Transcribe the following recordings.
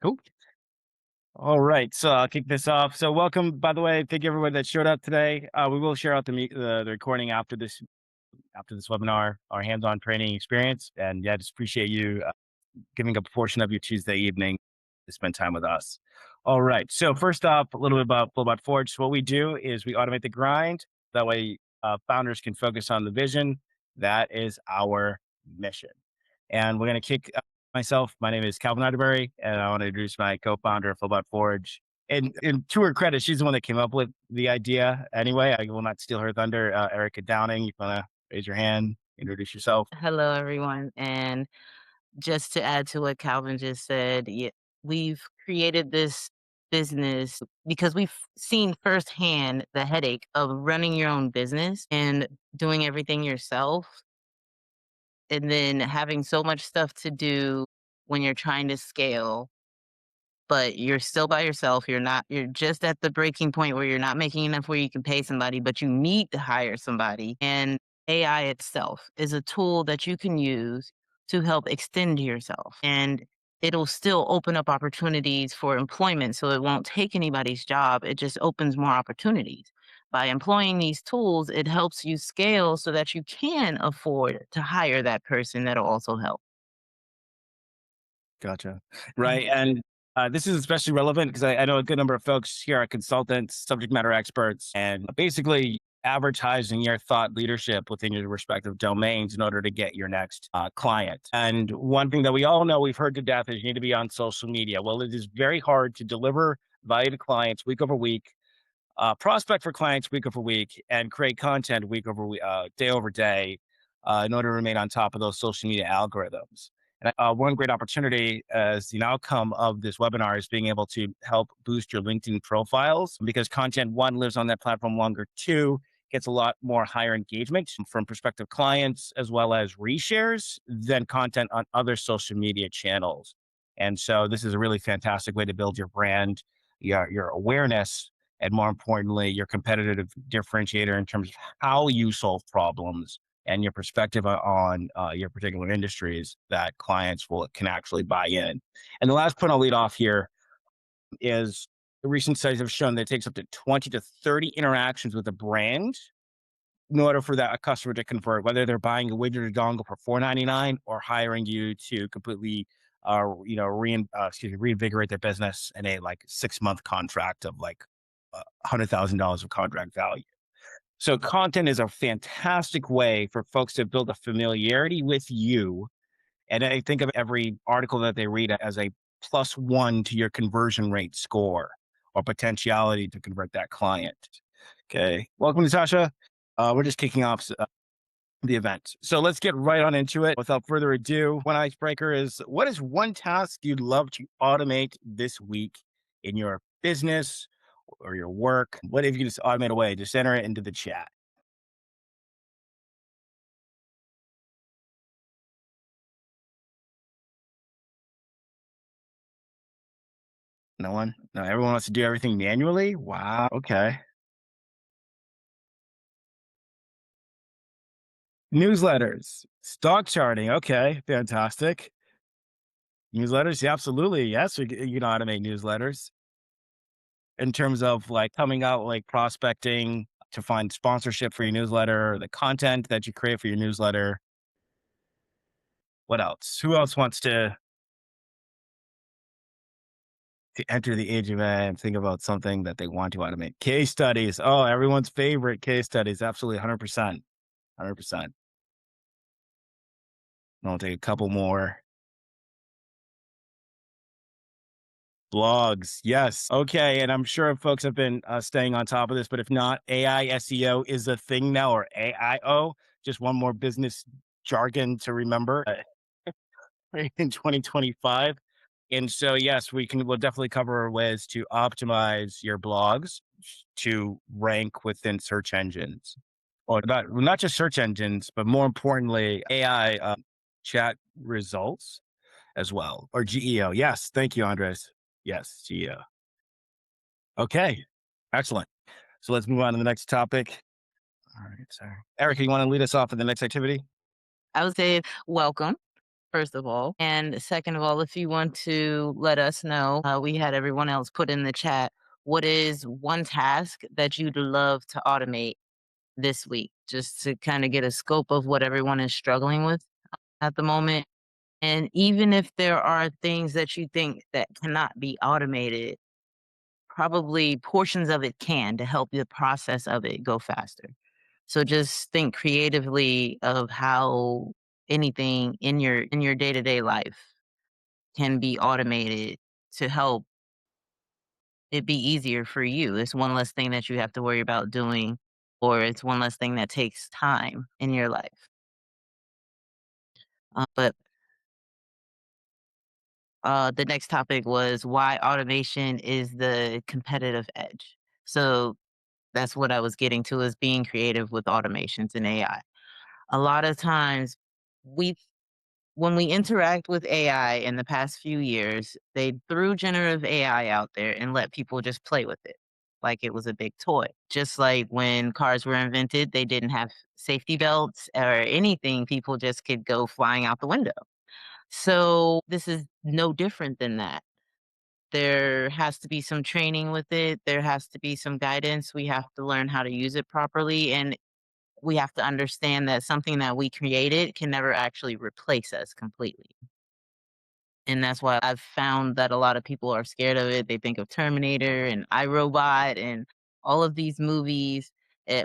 Cool. All right. So I'll kick this off. So welcome, by the way. Thank you everyone that showed up today. We will share out the recording after this webinar, our hands-on training experience. And yeah, just appreciate you giving up a portion of your Tuesday evening to spend time with us. All right. So first off, a little bit about FlowBot Forge. So what we do is we automate the grind. That way, founders can focus on the vision. That is our mission. And we're going to kick myself. My name is Calvin Arterberry, and I want to introduce my co-founder of FlowBot Forge. And to her credit, she's the one that came up with the idea. Anyway, I will not steal her thunder. Erica Downing, you want to raise your hand, introduce yourself? Hello, everyone. And just to add to what Calvin just said, we've created this business because we've seen firsthand the headache of running your own business and doing everything yourself, and then having so much stuff to do when you're trying to scale, but you're still by yourself. You're just at the breaking point where you're not making enough where you can pay somebody, but you need to hire somebody. And AI itself is a tool that you can use to help extend yourself. And it'll still open up opportunities for employment. So it won't take anybody's job. It just opens more opportunities. By employing these tools, it helps you scale so that you can afford to hire that person that'll also help. Gotcha. Right. And this is especially relevant because I know a good number of folks here are consultants, subject matter experts, and basically advertising your thought leadership within your respective domains in order to get your next client. And one thing that we all know we've heard to death is you need to be on social media. Well, it is very hard to deliver value to clients week over week, prospect for clients week over week, and create content week over week, day over day, in order to remain on top of those social media algorithms. And one great opportunity as an outcome of this webinar is being able to help boost your LinkedIn profiles because content one lives on that platform longer, two gets a lot more higher engagement from prospective clients as well as reshares than content on other social media channels. And so this is a really fantastic way to build your brand, your awareness, and more importantly, your competitive differentiator in terms of how you solve problems and your perspective on your particular industries that clients can actually buy in. And the last point I'll lead off here is the recent studies have shown that it takes up to 20 to 30 interactions with a brand in order for that a customer to convert, whether they're buying a widget or dongle for $4.99 or hiring you to completely reinvigorate their business in a like 6 month contract of like $100,000 of contract value. So content is a fantastic way for folks to build a familiarity with you. And I think of every article that they read as a plus one to your conversion rate score or potentiality to convert that client. Okay. Welcome, Natasha. We're just kicking off the event. So let's get right on into it. Without further ado, one icebreaker is what is one task you'd love to automate this week in your business or your work? What if you just automate away? Just enter it into the chat. No one? No, everyone wants to do everything manually? Wow. Okay. Newsletters, stock charting. Okay. Fantastic. Newsletters. Yeah, absolutely. Yes. You can automate newsletters in terms of like coming out, like prospecting to find sponsorship for your newsletter, the content that you create for your newsletter. What else? Who else wants to enter the age of AI and think about something that they want to automate? Case studies. Oh, everyone's favorite case studies. Absolutely. 100%. 100%. I'll take a couple more. Blogs. Yes. Okay. And I'm sure folks have been staying on top of this, but if not, AI SEO is a thing now, or AIO. Just one more business jargon to remember in 2025. And so, yes, we'll definitely cover ways to optimize your blogs to rank within search engines, or not just search engines, but more importantly, AI chat results as well, or GEO. Yes. Thank you, Andres. Yes. GEO. Okay. Excellent. So let's move on to the next topic. All right. Sorry. Erica, you want to lead us off in the next activity? I would say welcome. first of all. And second of all, if you want to let us know, we had everyone else put in the chat, what is one task that you'd love to automate this week, just to kind of get a scope of what everyone is struggling with at the moment. And even if there are things that you think that cannot be automated, probably portions of it can to help the process of it go faster. So just think creatively of how anything in your day-to-day life can be automated to help it be easier for you. It's one less thing that you have to worry about doing, or it's one less thing that takes time in your life. But the next topic was why automation is the competitive edge. So that's what I was getting to, is being creative with automations and AI. A lot of times we when we interact with AI in the past few years, they threw generative AI out there and let people just play with it like it was a big toy. Just like when cars were invented, they didn't have safety belts or anything, people just could go flying out the window. So this is no different than that. There has to be some training with it. There has to be some guidance. We have to learn how to use it properly. And we have to understand that something that we created can never actually replace us completely. And that's why I've found that a lot of people are scared of it. They think of Terminator and iRobot and all of these movies.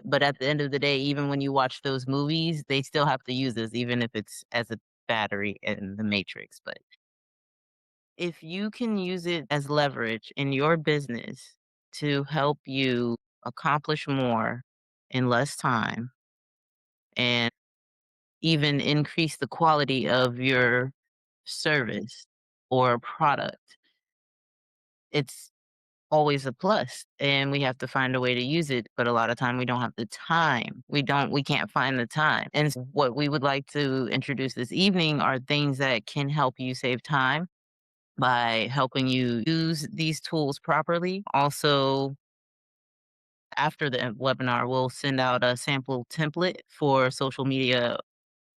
But at the end of the day, even when you watch those movies, they still have to use this, even if it's as a battery in the Matrix. But if you can use it as leverage in your business to help you accomplish more in less time and even increase the quality of your service or product, it's always a plus, and we have to find a way to use it, but a lot of time we don't have the time. We can't find the time. And what we would like to introduce this evening are things that can help you save time by helping you use these tools properly. Also, after the webinar, we'll send out a sample template for social media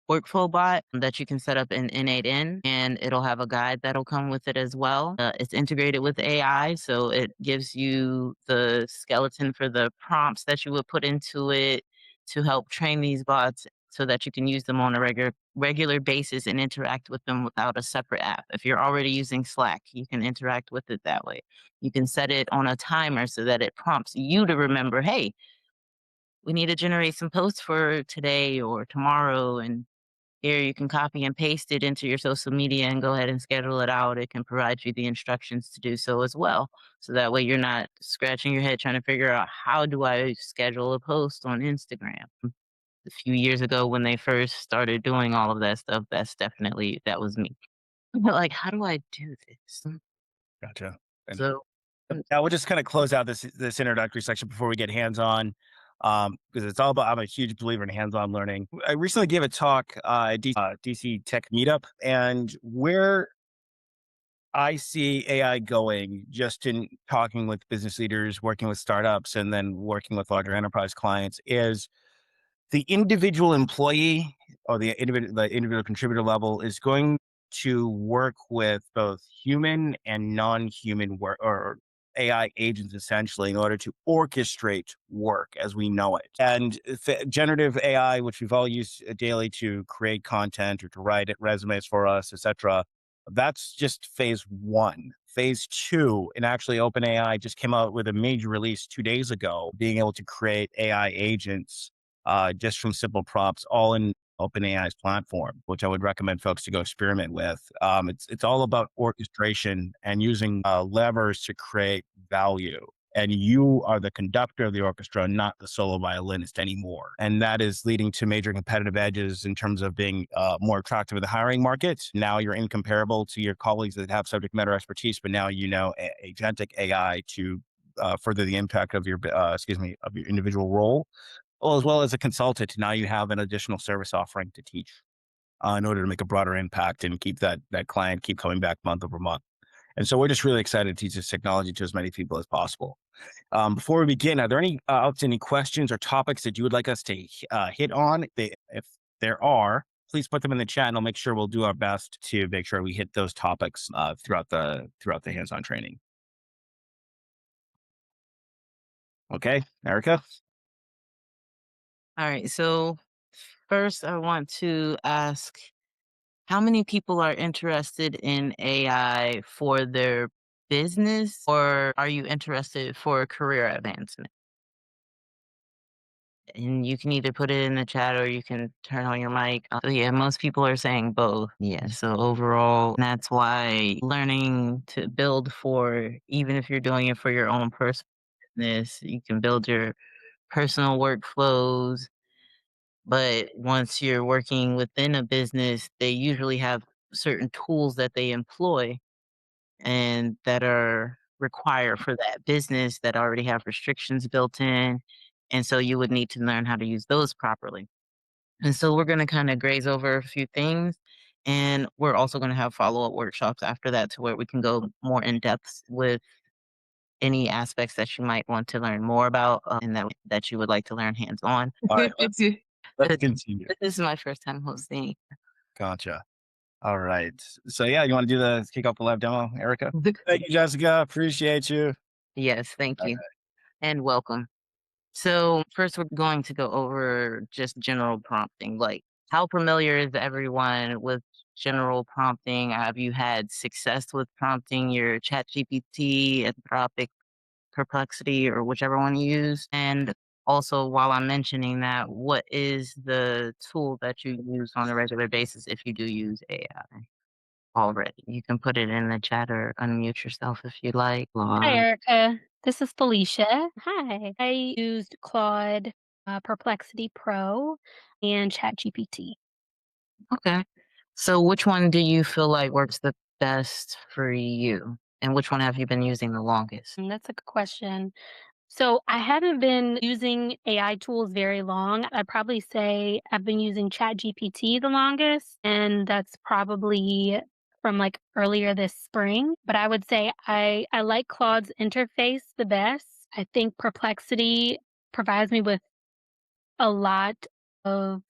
workflow bot that you can set up in N8N, and it'll have a guide that'll come with it as well. It's integrated with AI, so it gives you the skeleton for the prompts that you would put into it to help train these bots so that you can use them on a regular basis and interact with them without a separate app. If you're already using Slack, you can interact with it that way. You can set it on a timer so that it prompts you to remember, hey, we need to generate some posts for today or tomorrow, and here you can copy and paste it into your social media and go ahead and schedule it out. It can provide you the instructions to do so as well. So that way you're not scratching your head trying to figure out, how do I schedule a post on Instagram? A few years ago when they first started doing all of that stuff, that was me. Like, how do I do this? Gotcha. And So I will just kind of close out this introductory section before we get hands on, because it's all about. I'm a huge believer in hands on learning. I recently gave a talk at DC Tech Meetup, and where I see AI going, just in talking with business leaders, working with startups, and then working with larger enterprise clients, is the individual employee or the individual contributor level is going to work with both human and non-human work, or AI agents, essentially, in order to orchestrate work as we know it. And generative AI, which we've all used daily to create content or to write resumes for us, etc., that's just phase one. Phase two, and actually OpenAI just came out with a major release 2 days ago, being able to create AI agents just from simple prompts, all in OpenAI's platform, which I would recommend folks to go experiment with. It's all about orchestration and using levers to create value. And you are the conductor of the orchestra, not the solo violinist anymore. And that is leading to major competitive edges in terms of being more attractive in the hiring market. Now you're incomparable to your colleagues that have subject matter expertise, but now you know agentic AI to further the impact of your of your individual role. Well, as well as a consultant, now you have an additional service offering to teach in order to make a broader impact and keep that client keep coming back month over month. And so we're just really excited to teach this technology to as many people as possible. Before we begin, are there any outstanding questions or topics that you would like us to hit on? If there are, please put them in the chat, and I'll make sure we'll do our best to make sure we hit those topics throughout the hands-on training. Okay, Erica. All right. So first, I want to ask how many people are interested in AI for their business, or are you interested for career advancement? And you can either put it in the chat or you can turn on your mic. So yeah, most people are saying both. Yeah. So overall, that's why learning to build for, even if you're doing it for your own personal business, you can build your personal workflows. But once you're working within a business, they usually have certain tools that they employ and that are required for that business that already have restrictions built in. And so you would need to learn how to use those properly. And so we're going to kind of graze over a few things. And we're also going to have follow up workshops after that to where we can go more in depth with any aspects that you might want to learn more about and that you would like to learn hands on. All right, let's continue. This is my first time hosting. Gotcha. All right. So yeah, you want to do the kick off the live demo, Erica? Thank you, Jessica. Appreciate you. Yes, thank All you and welcome. So first, we're going to go over just general prompting. Like, how familiar is everyone with general prompting? Have you had success with prompting your ChatGPT, Anthropic, Perplexity, or whichever one you use? And also, while I'm mentioning that, what is the tool that you use on a regular basis if you do use AI already? You can put it in the chat or unmute yourself if you like. Hi, Erica. This is Felicia. Hi. I used Claude, Perplexity Pro, and ChatGPT. Okay. So which one do you feel like works the best for you? And which one have you been using the longest? And that's a good question. So I haven't been using AI tools very long. I'd probably say I've been using ChatGPT the longest, and that's probably from like earlier this spring. But I would say I like Claude's interface the best. I think Perplexity provides me with a lot of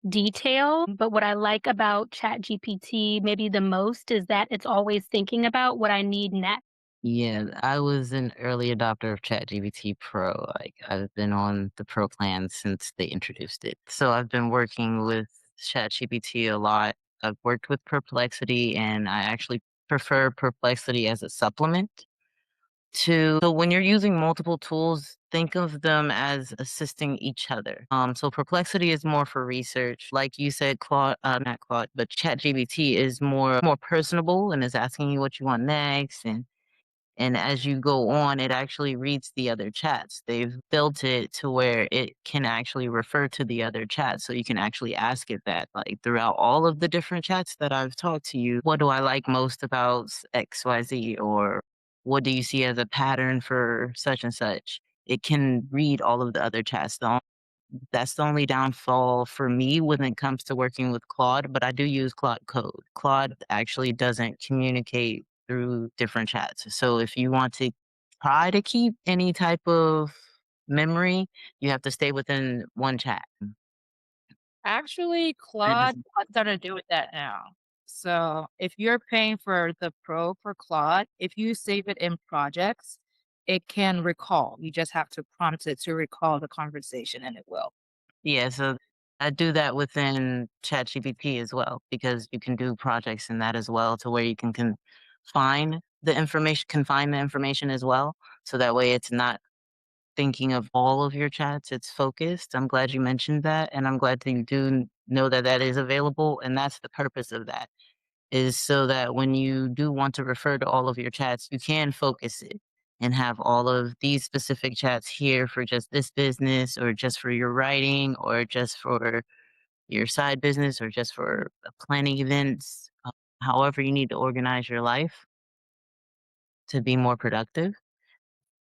detail, but what I like about ChatGPT maybe the most is that it's always thinking about what I need next. Yeah, I was an early adopter of ChatGPT Pro. Like I've been on the Pro plan since they introduced it. So I've been working with ChatGPT a lot. I've worked with Perplexity and I actually prefer Perplexity as a supplement to so when you're using multiple tools, think of them as assisting each other. So Perplexity is more for research, like you said, Claude, not Claude, but ChatGPT is more personable and is asking you what you want next, and as you go on, it actually reads the other chats. They've built it to where it can actually refer to the other chats. So you can actually ask it that, like throughout all of the different chats that I've talked to you, what do I like most about XYZ? Or what do you see as a pattern for such and such? It can read all of the other chats. That's the only downfall for me when it comes to working with Claude, but I do use Claude Code. Claude actually doesn't communicate through different chats. So if you want to try to keep any type of memory, you have to stay within one chat. Actually, That Claude is- got to do with that now. So if you're paying for the Pro for Claude, if you save it in projects, it can recall. You just have to prompt it to recall the conversation and it will. Yeah, so I do that within ChatGPT as well because you can do projects in that as well to where you can confine the information as well. So that way it's not thinking of all of your chats, it's focused. I'm glad you mentioned that, and I'm glad that you do know that that is available, and that's the purpose of that, is so that when you do want to refer to all of your chats, you can focus it and have all of these specific chats here for just this business or just for your writing or just for your side business or just for planning events, however you need to organize your life to be more productive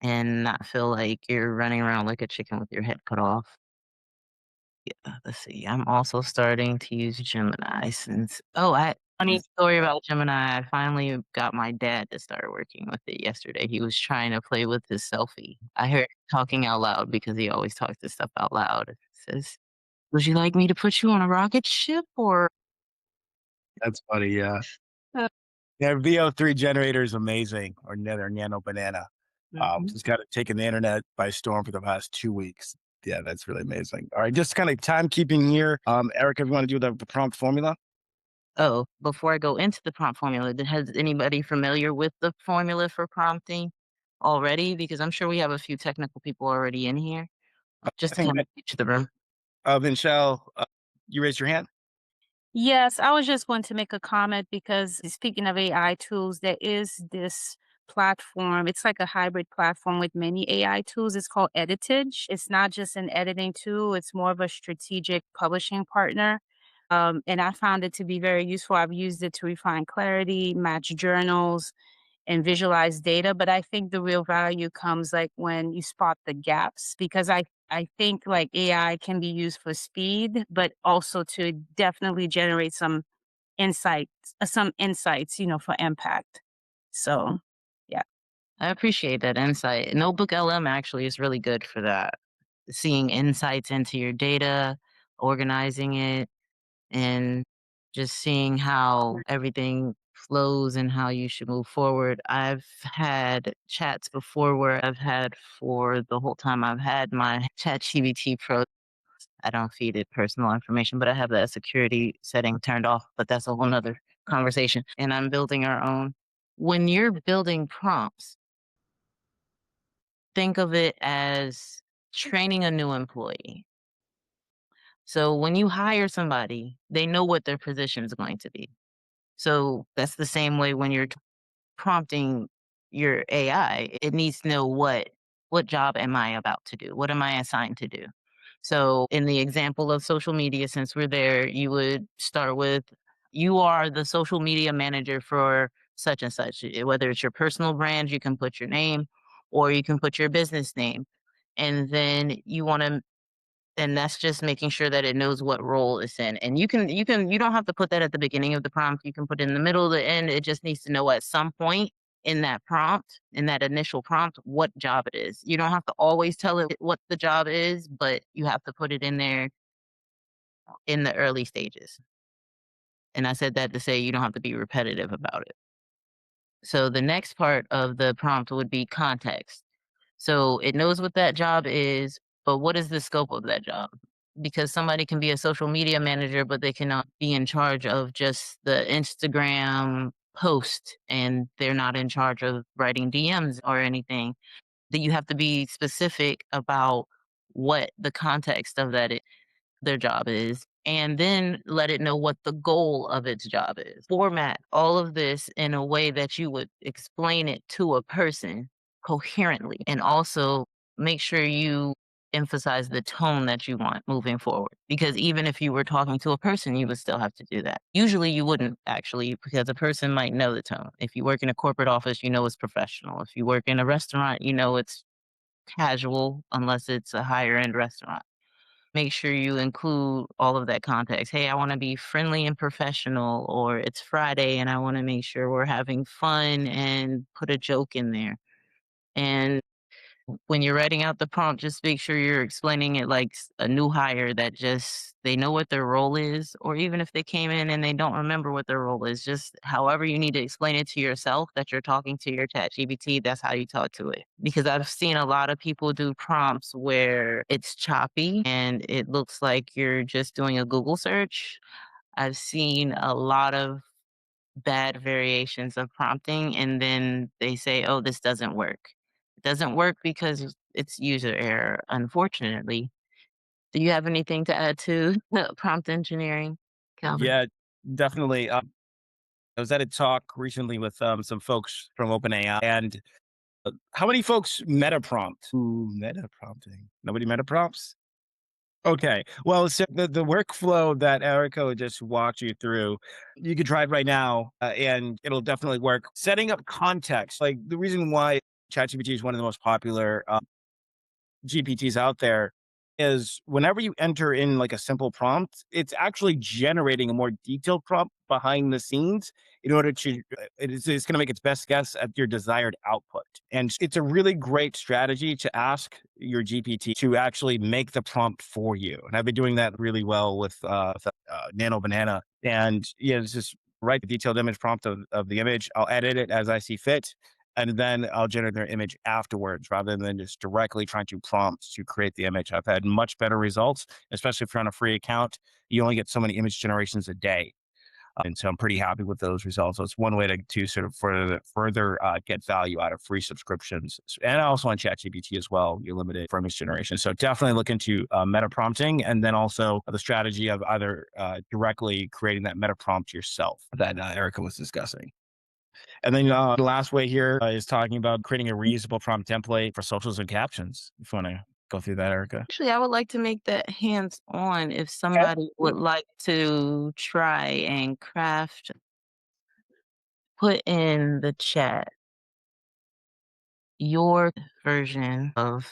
and not feel like you're running around like a chicken with your head cut off. Yeah, let's see. I'm also starting to use Gemini since I funny story about Gemini. I finally got my dad to start working with it yesterday. He was trying to play with his selfie. I heard him talking out loud because he always talks this stuff out loud. It says, would you like me to put you on a rocket ship or? That's funny. Yeah. Uh, Their VO3 generator is amazing, or their Nano Banana. mhm. Just kind of taken the internet by storm for the past 2 weeks. Yeah, that's really amazing. All right, just kind of timekeeping here. Erica, if you want to do the prompt formula. Oh, before I go into the prompt formula, has anybody familiar with the formula for prompting already? Because I'm sure we have a few technical people already in here, I just to think kind of teach the room. Vinchelle, you raised your hand. Yes, I was just going to make a comment because speaking of AI tools, there is this platform. It's like a hybrid platform with many AI tools. It's called Editage. It's not just an editing tool, it's more of a strategic publishing partner. And I found it to be very useful. I've used it to refine clarity, match journals, and visualize data, but I think the real value comes like when you spot the gaps because I think like AI can be used for speed, but also to definitely generate some insights, for impact. So, yeah. I appreciate that insight. Notebook LM actually is really good for that. Seeing insights into your data, organizing it, and just seeing how everything flows and how you should move forward. I've had chats before where I've had for the whole time I've had my ChatGPT Pro. I don't feed it personal information, but I have that security setting turned off. But that's a whole nother conversation. And I'm building our own. When you're building prompts, think of it as training a new employee. So when you hire somebody, they know what their position is going to be. So that's the same way when you're prompting your AI, it needs to know what job am I about to do? What am I assigned to do? So in the example of social media, since we're there, you would start with you are the social media manager for such and such. Whether it's your personal brand, you can put your name or you can put your business name. And then you want to and that's just making sure that it knows what role it's in. And you don't have to put that at the beginning of the prompt. You can put it in the middle, the end. It just needs to know at some point in that prompt, in that initial prompt, what job it is. You don't have to always tell it what the job is, but you have to put it in there in the early stages. And I said that to say you don't have to be repetitive about it. So the next part of the prompt would be context. So it knows what that job is, but what is the scope of that job? Because somebody can be a social media manager, but they cannot be in charge of just the Instagram post and they're not in charge of writing DMs or anything. That you have to be specific about what the context of their job is, and then let it know what the goal of its job is. Format all of this in a way that you would explain it to a person coherently, and also make sure you emphasize the tone that you want moving forward. Because even if you were talking to a person, you would still have to do that. Usually you wouldn't actually, because a person might know the tone. If you work in a corporate office, you know it's professional. If you work in a restaurant, you know it's casual, unless it's a higher end restaurant. Make sure you include all of that context. Hey, I want to be friendly and professional, or it's Friday and I want to make sure we're having fun and put a joke in there. And when you're writing out the prompt, just make sure you're explaining it like a new hire that just they know what their role is, or even if they came in and they don't remember what their role is, just however you need to explain it to yourself that you're talking to your chat GPT, that's how you talk to it. Because I've seen a lot of people do prompts where it's choppy and it looks like you're just doing a Google search. I've seen a lot of bad variations of prompting and then they say, "Oh, this doesn't work." It doesn't work because it's user error, unfortunately. Do you have anything to add to prompt engineering, Calvin? Yeah, definitely. I was at a talk recently with some folks from OpenAI, and how many folks meta prompt? Ooh, meta prompting. Nobody meta prompts. Okay. Well, so the workflow that Erica just walked you through, you could try it right now, and it'll definitely work. Setting up context, like the reason why ChatGPT is one of the most popular GPTs out there is whenever you enter in like a simple prompt, it's actually generating a more detailed prompt behind the scenes in order to, it's going to make its best guess at your desired output. And it's a really great strategy to ask your GPT to actually make the prompt for you. And I've been doing that really well with Nano Banana. And yeah, it's just write the detailed image prompt of the image. I'll edit it as I see fit. And then I'll generate their image afterwards rather than just directly trying to prompt to create the image. I've had much better results, especially if you're on a free account. You only get so many image generations a day. And so I'm pretty happy with those results. So it's one way to sort of further get value out of free subscriptions. And also on ChatGPT as well, you're limited for image generation. So definitely look into meta prompting, and then also the strategy of either directly creating that meta prompt yourself that Erica was discussing. And then the last way here is talking about creating a reusable prompt template for socials and captions. If you want to go through that, Erica. Actually, I would like to make that hands-on if somebody would like to try and put in the chat your version of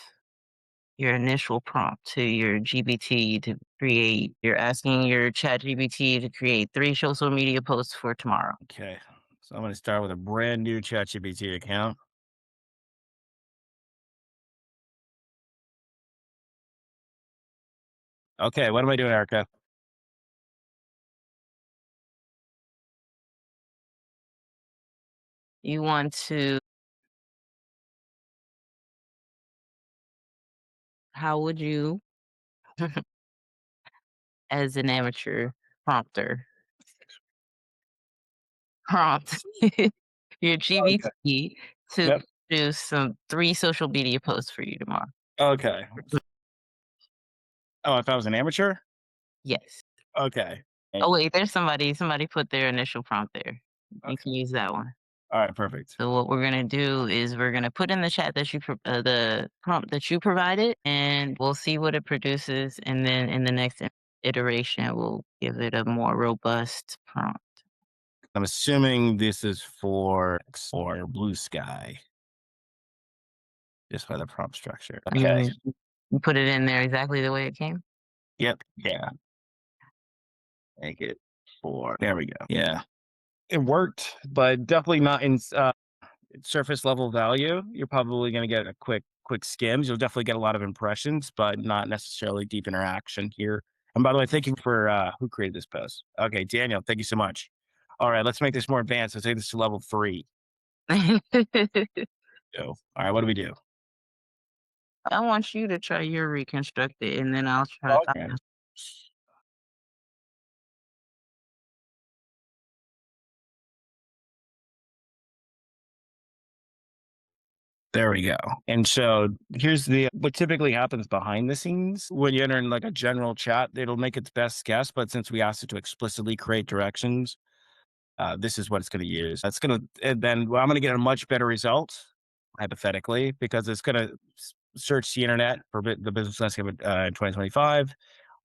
your initial prompt to your GBT to create. You're asking your chat GBT to create 3 social media posts for tomorrow. Okay. So I'm going to start with a brand new ChatGPT account. Okay. What am I doing, Erica? You want to how would you, as an amateur prompter, prompt your Okay. GBT to Yep. produce some 3 social media posts for you tomorrow? Okay. Oh, if I was an amateur? Yes. Okay. Oh, wait, there's somebody put their initial prompt there. You Okay. can use that one. All right. Perfect. So what we're gonna do is we're gonna put in the chat that the prompt that you provided, and we'll see what it produces, and then in the next iteration, we'll give it a more robust prompt. I'm assuming this is for Blue Sky, just by the prompt structure. Okay. You put it in there exactly the way it came? Yep. Yeah. Make it for. There we go. Yeah. It worked, but definitely not in surface level value. You're probably going to get a quick skims. You'll definitely get a lot of impressions, but not necessarily deep interaction here. And by the way, thank you for who created this post. Okay, Daniel, thank you so much. All right, let's make this more advanced. Let's take this to level 3. So, all right, what do we do? I want you to try your reconstructed, and then I'll try to Okay. There we go. And so here's what typically happens behind the scenes when you enter in like a general chat, it'll make its best guess. But since we asked it to explicitly create directions, this is what it's going to use. That's going to, and then I'm going to get a much better result, hypothetically, because it's going to search the internet for the business landscape in 2025,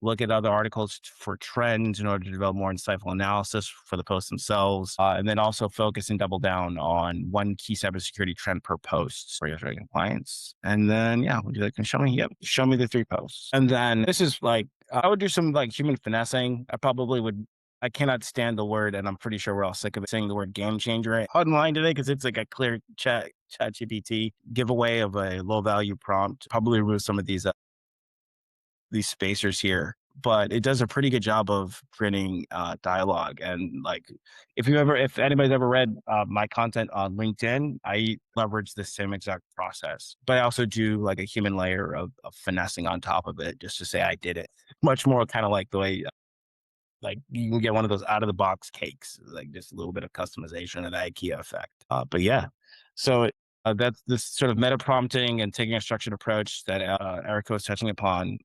look at other articles for trends in order to develop more insightful analysis for the posts themselves, and then also focus and double down on one key cybersecurity trend per post for your compliance. And then, yeah, would you like to show me? Yep, show me the 3 posts. And then this is like, I would do some like human finessing. I cannot stand the word, and I'm pretty sure we're all sick of it, saying the word game changer online today because it's like a clear chat GPT giveaway of a low value prompt. Probably remove some of these spacers here, but it does a pretty good job of creating dialogue. And like, if anybody's ever read my content on LinkedIn, I leverage the same exact process, but I also do like a human layer of finessing on top of it just to say I did it. Much more kind of like the way like you can get one of those out of the box cakes, like just a little bit of customization and IKEA effect. But yeah, so that's this sort of meta prompting and taking a structured approach that Erica was touching upon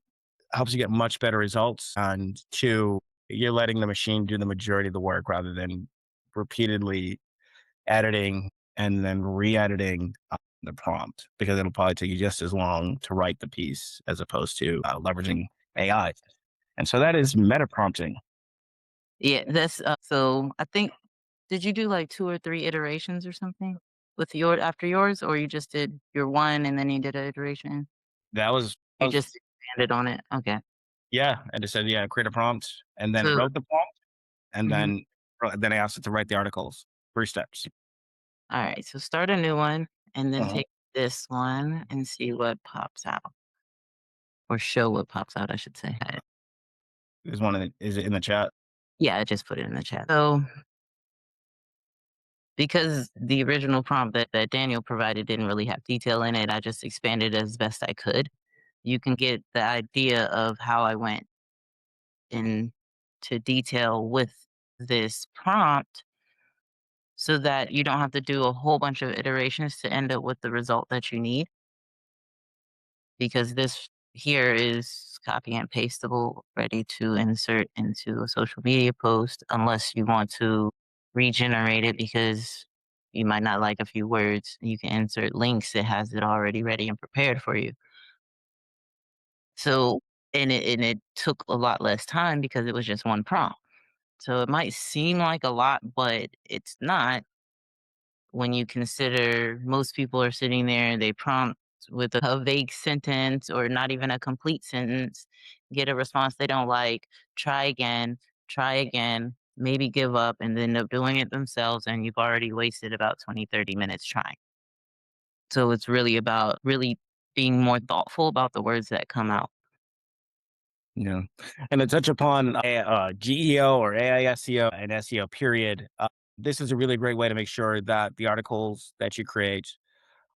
helps you get much better results. And 2, you're letting the machine do the majority of the work rather than repeatedly editing and then re-editing the prompt, because it'll probably take you just as long to write the piece as opposed to leveraging AI. And so that is meta prompting. Yeah, that's so I think did you do like 2 or 3 iterations or something with after yours, or you just did your one and then you did an iteration? That You was just expanded on it? Okay. yeah. I just said, yeah, create a prompt and then So wrote the prompt and mhm. then I asked it to write the articles. 3 steps. Alright, so start a new one and then Uh-huh. take this one and see what pops out. or show what pops out, I should say. Is it in the chat? Yeah, I just put it in the chat. So because the original prompt that Daniel provided didn't really have detail in it, I just expanded as best I could. You can get the idea of how I went into detail with this prompt so that you don't have to do a whole bunch of iterations to end up with the result that you need. Because this here is copy and pastable, ready to insert into a social media post, unless you want to regenerate it because you might not like a few words. You can insert links, it has it already ready and prepared for you. So, and it took a lot less time because it was just one prompt. So it might seem like a lot, but it's not when you consider most people are sitting there, they prompt with a vague sentence or not even a complete sentence, get a response they don't like, try again, maybe give up, and then end up doing it themselves. And you've already wasted about 20, 30 minutes trying. So it's really about really being more thoughtful about the words that come out. Yeah. And to touch upon GEO or AI SEO and SEO period, this is a really great way to make sure that the articles that you create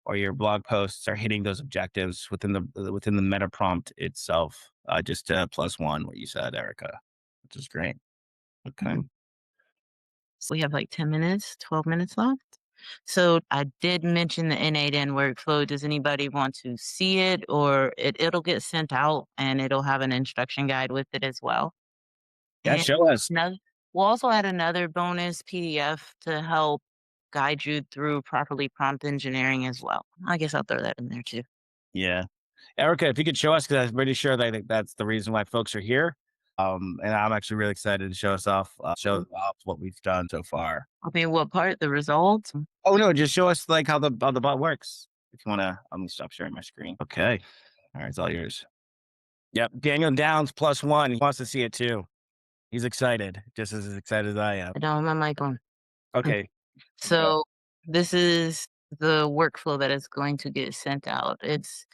or your blog posts are hitting those objectives within the meta prompt itself. Just plus one what you said, Erica, which is great. Okay. So we have like 10 minutes, 12 minutes left. So I did mention the N8N workflow. Does anybody want to see it, or it'll get sent out and it'll have an instruction guide with it as well? Yeah, And show us. we'll also add another bonus PDF to help guide you through properly prompt engineering as well. I guess I'll throw that in there too. Yeah. Erica, if you could show us, because I'm pretty sure that I think that's the reason why folks are here. And I'm actually really excited to show off what we've done so far. I mean, what part? The results? Oh no, just show us like how the bot works. If you wanna, I'm gonna stop sharing my screen. Okay. All right, it's all yours. Yep. Daniel Downs plus one. He wants to see it too. He's excited, just as excited as I am. I don't have my mic on. Okay. Go. So this is the workflow that is going to get sent out. It's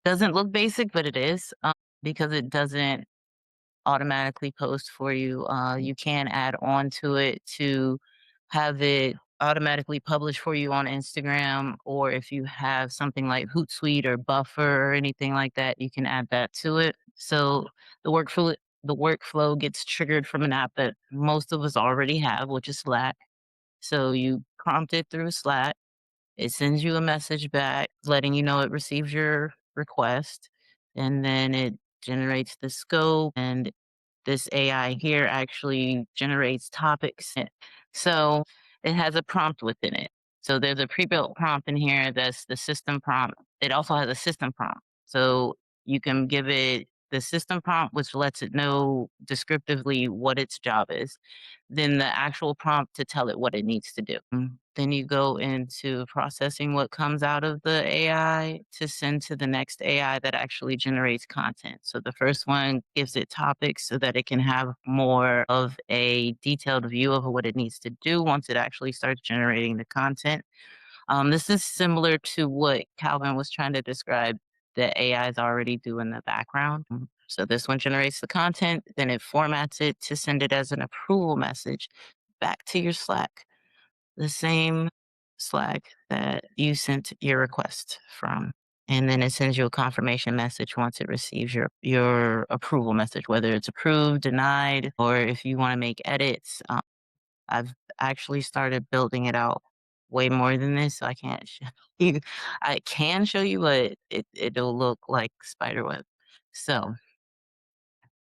doesn't look basic, but it is because it doesn't automatically post for you. You can add on to it to have it automatically publish for you on Instagram, or if you have something like Hootsuite or Buffer or anything like that, you can add that to it. So the workflow gets triggered from an app that most of us already have, which is Slack. So you prompt it through Slack. It sends you a message back letting you know it received your request, and then it generates the scope, and this AI here actually generates topics. So it has a prompt within it. So there's a pre-built prompt in here that's the system prompt. It also has a system prompt. So you can give it the system prompt, which lets it know descriptively what its job is, then the actual prompt to tell it what it needs to do. Then you go into processing what comes out of the AI to send to the next AI that actually generates content. So the first one gives it topics so that it can have more of a detailed view of what it needs to do once it actually starts generating the content. This is similar to what Calvin was trying to describe that AI is already do in the background. So this one generates the content, then it formats it to send it as an approval message back to your Slack, the same Slack that you sent your request from. And then it sends you a confirmation message once it receives your approval message, whether it's approved, denied, or if you want to make edits. I've actually started building it out way more than this, so I can't show you. I can show you, but it'll look like spider web. So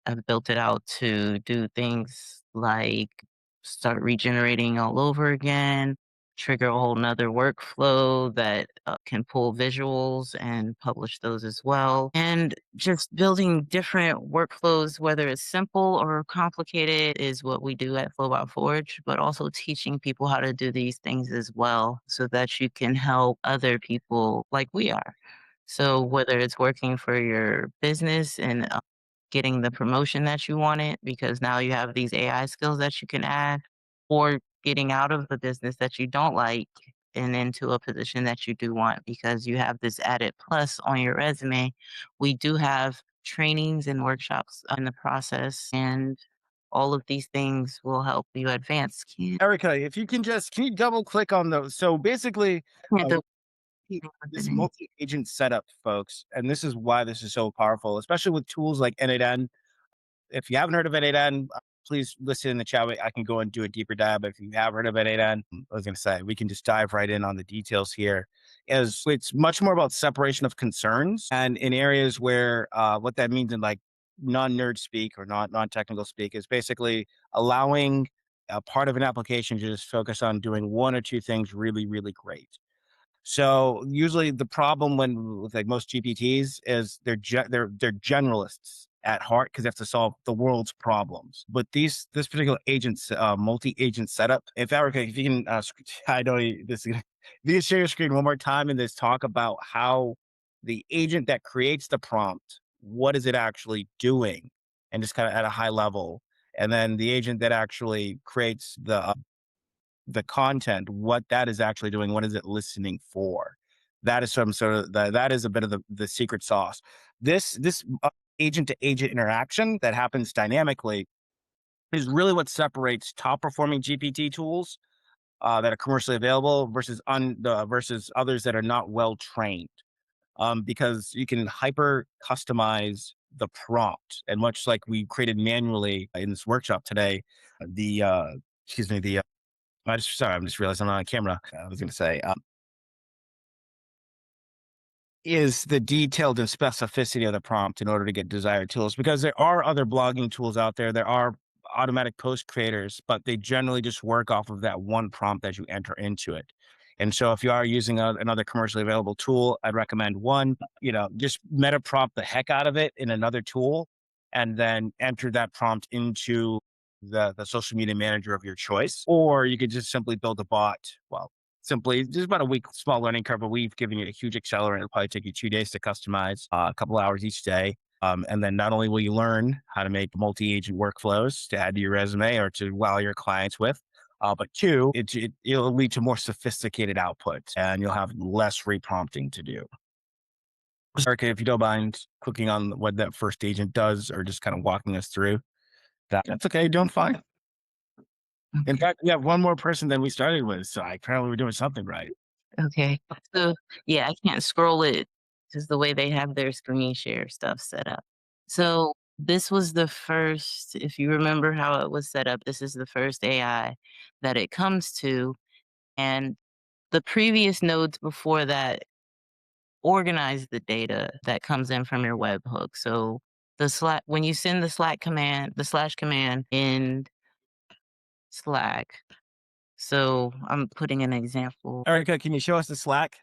I've built it out to do things like start regenerating all over again, trigger a whole nother workflow that can pull visuals and publish those as well. And just building different workflows, whether it's simple or complicated, is what we do at FlowBot Forge, but also teaching people how to do these things as well so that you can help other people like we are. So whether it's working for your business and getting the promotion that you wanted because now you have these AI skills that you can add, or getting out of the business that you don't like and into a position that you do want because you have this added plus on your resume. We do have trainings and workshops in the process, and all of these things will help you advance. Erica, if you can you double click on those? So basically, Can't uh, do this anything. multi-agent setup, folks, and this is why this is so powerful, especially with tools like N8N. If you haven't heard of N8N, please listen in the chat. I can go and do a deeper dive. If you have heard of N8N, I was going to say we can just dive right in on the details here. Is it's much more about separation of concerns, and in areas where what that means in like non-nerd speak or not non-technical speak is basically allowing a part of an application to just focus on doing one or two things really, really great. So usually the problem when with like most GPTs is they're generalists at heart because they have to solve the world's problems. But this particular agent's multi-agent setup. If Erica, if you can, I know this. If you can share your screen one more time and just talk about how the agent that creates the prompt, what is it actually doing, and just kind of at a high level, and then the agent that actually creates the content, what that is actually doing, what is it listening for? That is some sort of that is a bit of the secret sauce. This agent to agent interaction that happens dynamically is really what separates top performing GPT tools that are commercially available versus others that are not well trained. Because you can hyper customize the prompt, and much like we created manually in this workshop today, the excuse me, the I'm just realizing I'm on camera. I was going to say, is the detailed and specificity of the prompt in order to get desired tools, because there are other blogging tools out there. There are automatic post creators, but they generally just work off of that one prompt that you enter into it. And so if you are using another commercially available tool, I'd recommend one, just meta prompt the heck out of it in another tool and then enter that prompt into the social media manager of your choice. Or you could just simply build a bot. Well, simply just about a week small learning curve, but we've given you a huge accelerant. It'll probably take you 2 days to customize, a couple hours each day. And then not only will you learn how to make multi-agent workflows to add to your resume or to wow your clients with, but two, it'll lead to more sophisticated output and you'll have less reprompting to do. Erica, if you don't mind clicking on what that first agent does or just kind of walking us through that, that's okay. You're doing fine. In fact, we have one more person than we started with, so apparently we're doing something right. Okay. So yeah, I can't scroll it just the way they have their screen share stuff set up. So this was the first, if you remember how it was set up, this is the first AI that it comes to. And the previous nodes before that organize the data that comes in from your webhook. So the Slack, when you send the Slack command, the slash command in Slack. So I'm putting an example. Erica, can you show us the Slack?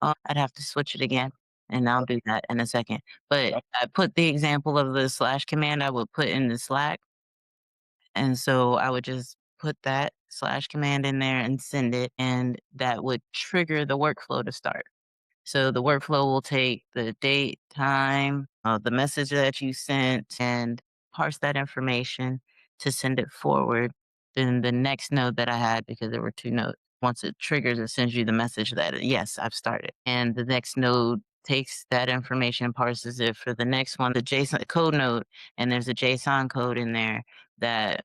I'd have to switch it again, and I'll do that in a second. But I put the example of the slash command I would put in the Slack, and so I would just put that slash command in there and send it, and that would trigger the workflow to start. So the workflow will take the date, time, the message that you sent, and parse that information to send it forward. Then the next node that I had, because there were two nodes, once it triggers, it sends you the message that, yes, I've started. And the next node takes that information and parses it for the next one, the JSON code node, and there's a JSON code in there that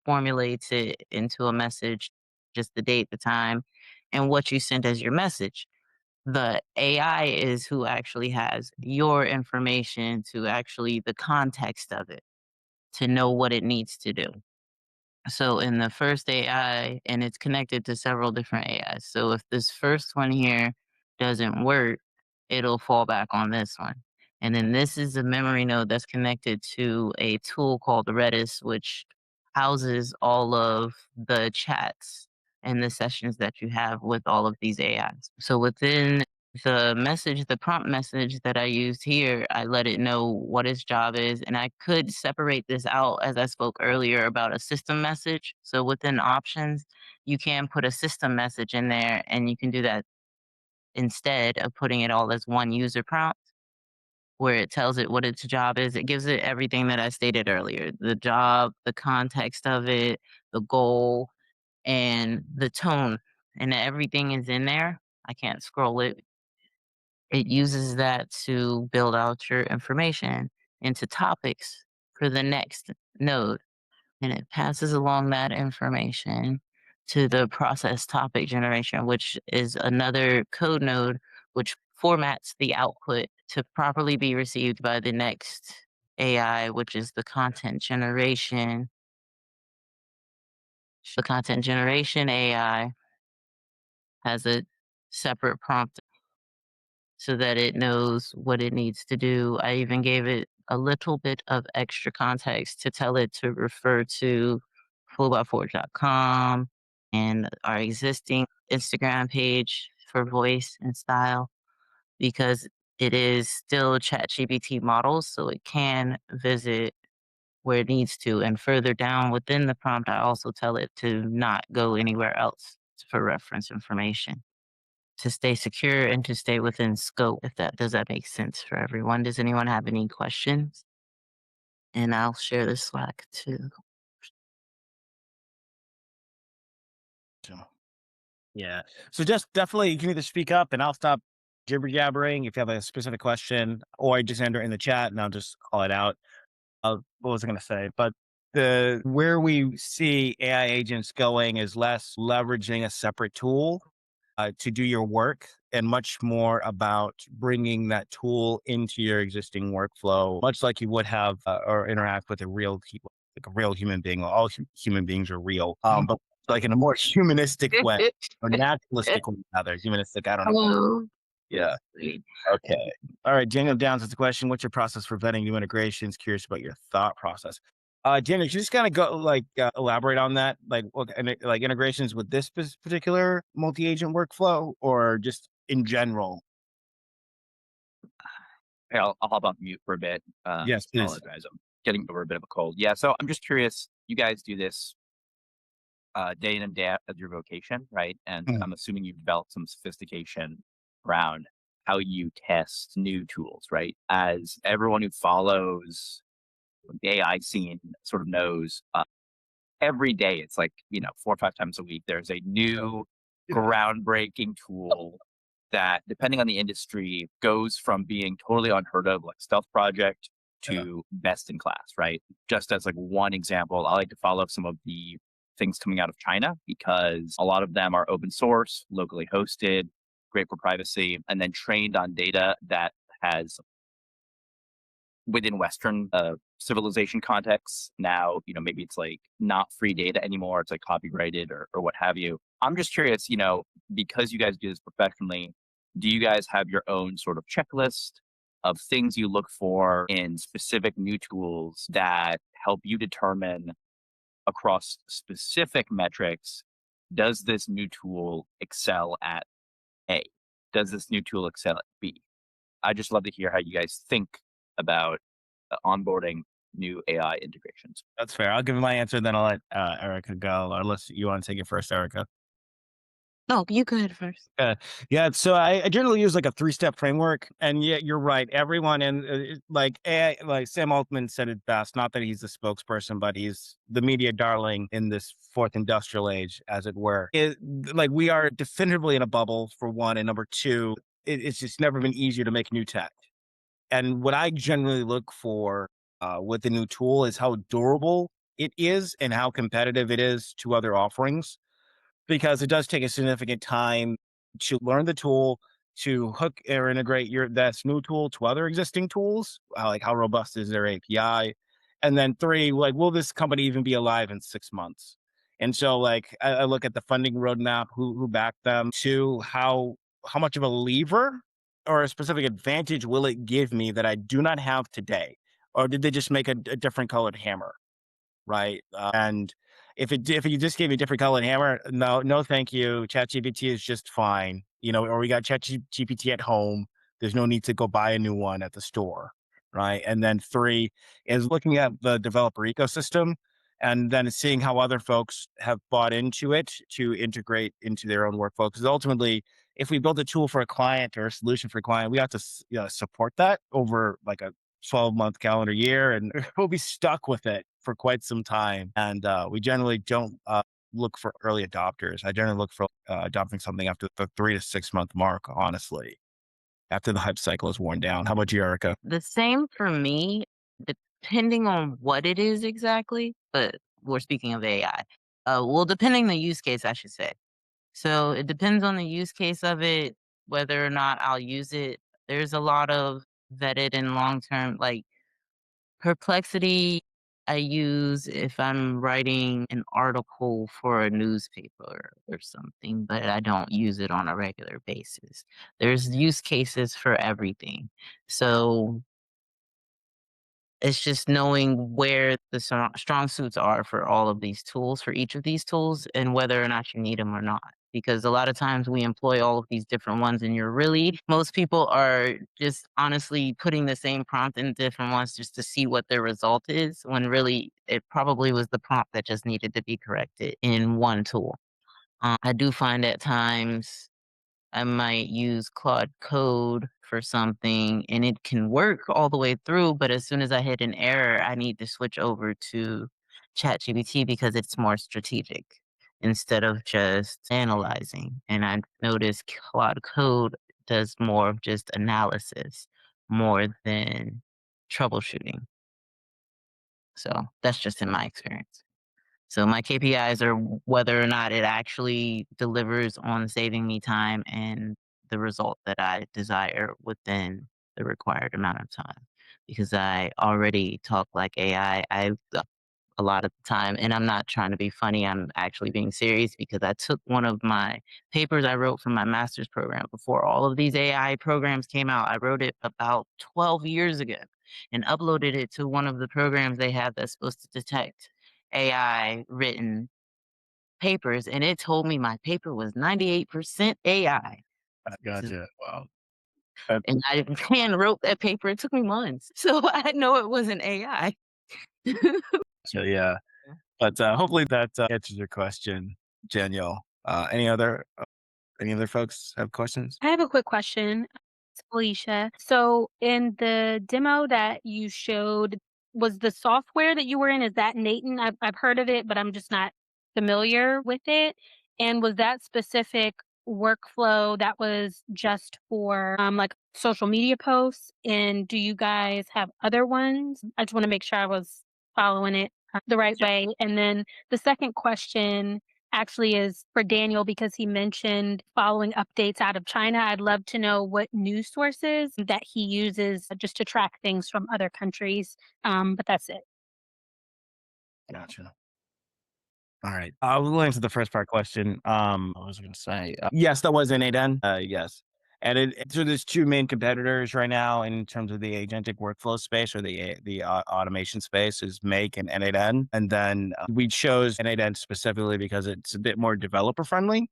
formulates it into a message, just the date, the time, and what you sent as your message. The AI is who actually has your information to actually the context of it to know what it needs to do. So in the first AI, and it's connected to several different AIs. So if this first one here doesn't work, it'll fall back on this one. And then this is a memory node that's connected to a tool called Redis, which houses all of the chats and the sessions that you have with all of these AIs. So within the message, the prompt message that I used here, I let it know what its job is. And I could separate this out as I spoke earlier about a system message. So within options, you can put a system message in there and you can do that instead of putting it all as one user prompt where it tells it what its job is. It gives it everything that I stated earlier, the job, the context of it, the goal, and the tone and everything is in there. I can't scroll it. It uses that to build out your information into topics for the next node. And it passes along that information to the process topic generation, which is another code node, which formats the output to properly be received by the next AI, which is the content generation. The content generation AI has a separate prompt so that it knows what it needs to do. I even gave it a little bit of extra context to tell it to refer to FlowBotForge.com and our existing Instagram page for voice and style because it is still ChatGPT models, so it can visit where it needs to. And further down within the prompt, I also tell it to not go anywhere else for reference information to stay secure and to stay within scope. If that does that make sense for everyone? Does anyone have any questions? And I'll share the Slack too. So, yeah. So just definitely you can either speak up and I'll stop jibber jabbering if you have a specific question, or I just enter it in the chat and I'll just call it out. What was I going to say? But the where we see AI agents going is less leveraging a separate tool to do your work and much more about bringing that tool into your existing workflow, much like you would have or interact with a real like a real human being. Well, all human beings are real, but like in a more humanistic way or naturalistic way, rather humanistic. I don't know. Hello. Yeah. Okay. All right. Daniel Downs has a question. What's your process for vetting new integrations? Curious about your thought process. Daniel, you just kind of go elaborate on that, like like integrations with this particular multi-agent workflow, or just in general. Hey, I'll hop on mute for a bit. Yes, please. Apologize. I'm getting over a bit of a cold. Yeah, so I'm just curious. You guys do this day in and day out of your vocation, right? And Mm. I'm assuming you've developed some sophistication around how you test new tools, right? As everyone who follows the AI scene sort of knows, every day it's like 4 or 5 times a week there's a new groundbreaking tool that, depending on the industry, goes from being totally unheard of, like stealth project, to best in class, right? Just as like one example, I like to follow some of the things coming out of China because a lot of them are open source, locally hosted, great for privacy, and then trained on data that has, within Western civilization contexts, now, maybe it's like not free data anymore. It's like copyrighted or what have you. I'm just curious, because you guys do this professionally, do you guys have your own sort of checklist of things you look for in specific new tools that help you determine across specific metrics, does this new tool excel at A? Does this new tool excel at B? I just love to hear how you guys think about onboarding new AI integrations. That's fair. I'll give my answer, then I'll let Erica go, unless you want to take it first, Erica. No, you go ahead first. Yeah. So I generally use like a 3-step framework, and yeah, you're right. Everyone like AI, like Sam Altman said it best. Not that he's the spokesperson, but he's the media darling in this fourth industrial age, as it were. Like we are definitively in a bubble, for one, and number two, it's just never been easier to make new tech. And what I generally look for with the new tool is how durable it is and how competitive it is to other offerings, because it does take a significant time to learn the tool, to hook or integrate that new tool to other existing tools. Like how robust is their API? And then 3, like, will this company even be alive in 6 months? And so like I look at the funding roadmap, who backed them, to how much of a lever or a specific advantage will it give me that I do not have today? Or did they just make a different colored hammer? Right. And if you just gave me a different colored hammer, no, thank you. ChatGPT is just fine. Or we got ChatGPT at home. There's no need to go buy a new one at the store. Right. And then 3 is looking at the developer ecosystem and then seeing how other folks have bought into it to integrate into their own workflow. Because ultimately, if we build a tool for a client or a solution for a client, we have to support that over like a 12-month calendar year, and we'll be stuck with it for quite some time. And we generally don't look for early adopters. I generally look for adopting something after the 3 to 6 month mark, honestly, after the hype cycle is worn down. How about you, Erica? The same for me, depending on what it is exactly, but we're speaking of AI. Well, depending on the use case, I should say. So it depends on the use case of it, whether or not I'll use it. There's a lot of vetted and long term, like Perplexity, I use if I'm writing an article for a newspaper or something, but I don't use it on a regular basis. There's use cases for everything. So it's just knowing where the strong suits are for all of these tools, for each of these tools, and whether or not you need them or not. Because a lot of times we employ all of these different ones, and most people are just honestly putting the same prompt in different ones just to see what their result is, when really it probably was the prompt that just needed to be corrected in one tool. I do find at times I might use Claude Code for something and it can work all the way through, but as soon as I hit an error, I need to switch over to ChatGPT because it's more strategic instead of just analyzing. And I've noticed Claude Code does more of just analysis more than troubleshooting. So that's just in my experience. So my KPIs are whether or not it actually delivers on saving me time and the result that I desire within the required amount of time. Because I already talk like AI a lot of the time, and I'm not trying to be funny. I'm actually being serious because I took one of my papers I wrote for my master's program before all of these AI programs came out. I wrote it about 12 years ago and uploaded it to one of the programs they have that's supposed to detect AI written papers, and it told me my paper was 98% AI. S- Gotcha. Wow. And I hand wrote that paper. It took me months. So I know it wasn't AI. So yeah, but hopefully that answers your question, Daniel. Any other folks have questions? I have a quick question. It's Felicia. So in the demo that you showed, was the software that you were in, is that Nathan? I've heard of it, but I'm just not familiar with it. And was that specific workflow that was just for like social media posts? And do you guys have other ones? I just want to make sure I was following it the right way. And then the second question actually is for Daniel because he mentioned following updates out of China. I'd love to know what news sources that he uses just to track things from other countries. But that's it. Gotcha. All right. I'll answer the first part question. I was going to say, yes, that was N8N. Yes. And so there's two main competitors right now in terms of the agentic workflow space or the automation space is Make and N8N. And then we chose N8N specifically because it's a bit more developer friendly.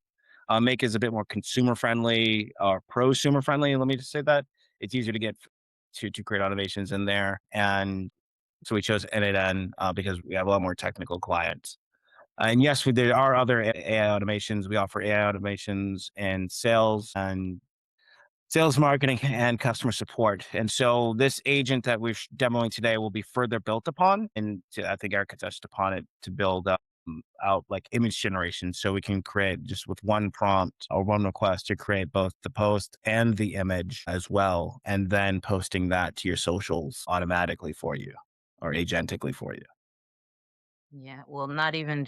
Make is a bit more consumer friendly or prosumer friendly. Let me just say that it's easier to get to create automations in there. And so we chose N8N because we have a lot more technical clients. And yes, there are other AI automations. We offer AI automations in sales and sales marketing and customer support. And so this agent that we're demoing today will be further built upon. And I think Erica touched upon it to build out like image generation. So we can create just with one prompt or one request to create both the post and the image as well. And then posting that to your socials automatically for you or agentically for you. Yeah, well, not even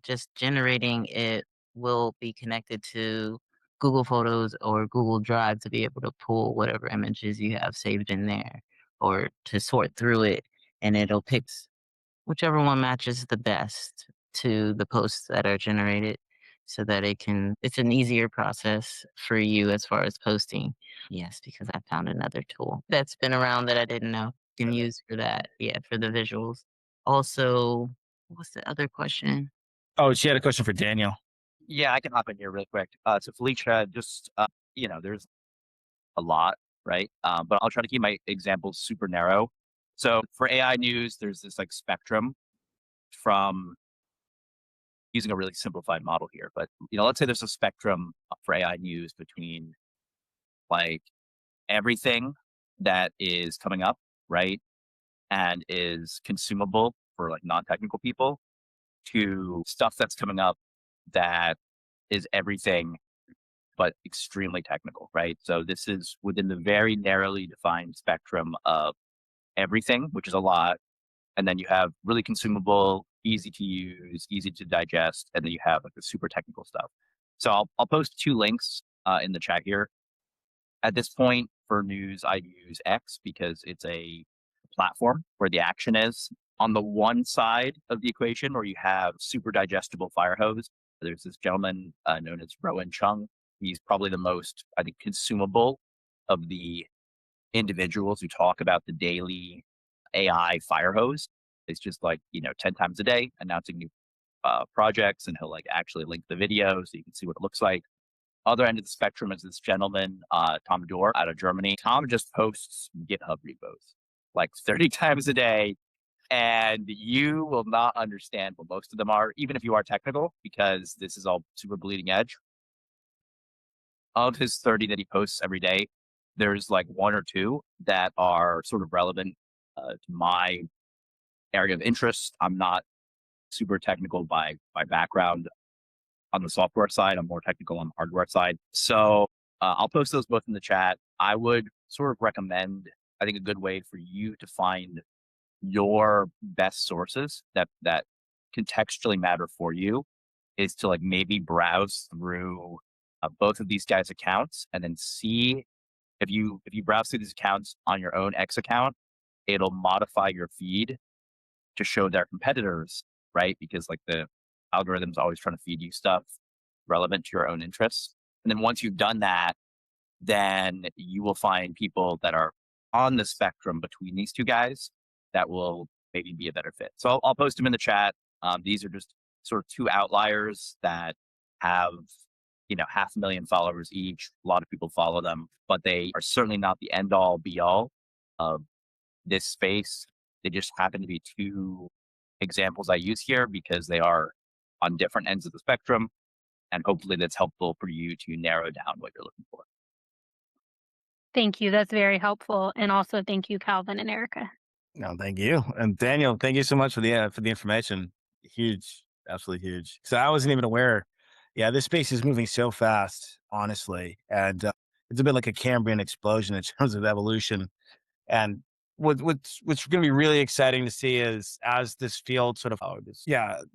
just generating it will be connected to Google Photos or Google Drive to be able to pull whatever images you have saved in there or to sort through it and it'll pick whichever one matches the best to the posts that are generated so that it's an easier process for you as far as posting. Yes, because I found another tool that's been around that I didn't know you can use for that. Yeah, for the visuals. Also, what's the other question? Oh, she had a question for Daniel. Yeah, I can hop in here real quick. So Felicia, just there's a lot, right? But I'll try to keep my examples super narrow. So for AI news, there's this like spectrum from using a really simplified model here, but let's say there's a spectrum for AI news between like everything that is coming up, right? And is consumable for like non-technical people to stuff that's coming up that is everything but extremely technical, right? So this is within the very narrowly defined spectrum of everything, which is a lot. And then you have really consumable, easy to use, easy to digest, and then you have like the super technical stuff. So I'll post 2 links in the chat here. At this point for news, I use X because it's a platform where the action is. On the one side of the equation where you have super digestible fire hose, there's this gentleman known as Rowan Chung. He's probably the most, I think, consumable of the individuals who talk about the daily AI fire hose. It's just like, 10 times a day announcing new projects, and he'll like actually link the video so you can see what it looks like. Other end of the spectrum is this gentleman, Tom Dorr out of Germany. Tom just posts GitHub repos like 30 times a day, and you will not understand what most of them are, even if you are technical, because this is all super bleeding edge. Of his 30 that he posts every day, there's like 1 or 2 that are sort of relevant to my area of interest. I'm not super technical by background on the software side. I'm more technical on the hardware side. So I'll post those both in the chat. I would sort of recommend, I think a good way for you to find your best sources that contextually matter for you is to like maybe browse through both of these guys' accounts and then see if you browse through these accounts on your own X account, it'll modify your feed to show their competitors, right? Because like the algorithm's always trying to feed you stuff relevant to your own interests. And then once you've done that, then you will find people that are on the spectrum between these 2 guys that will maybe be a better fit. So I'll post them in the chat. These are just sort of 2 outliers that have, 500,000 followers each. A lot of people follow them, but they are certainly not the end all be all of this space. They just happen to be 2 examples I use here because they are on different ends of the spectrum. And hopefully that's helpful for you to narrow down what you're looking for. Thank you. That's very helpful. And also thank you, Calvin and Erica. No, thank you. And Daniel, thank you so much for the information. Huge, absolutely huge. So I wasn't even aware. Yeah, this space is moving so fast, honestly, and it's a bit like a Cambrian explosion in terms of evolution. And what's going to be really exciting to see is as this field sort of,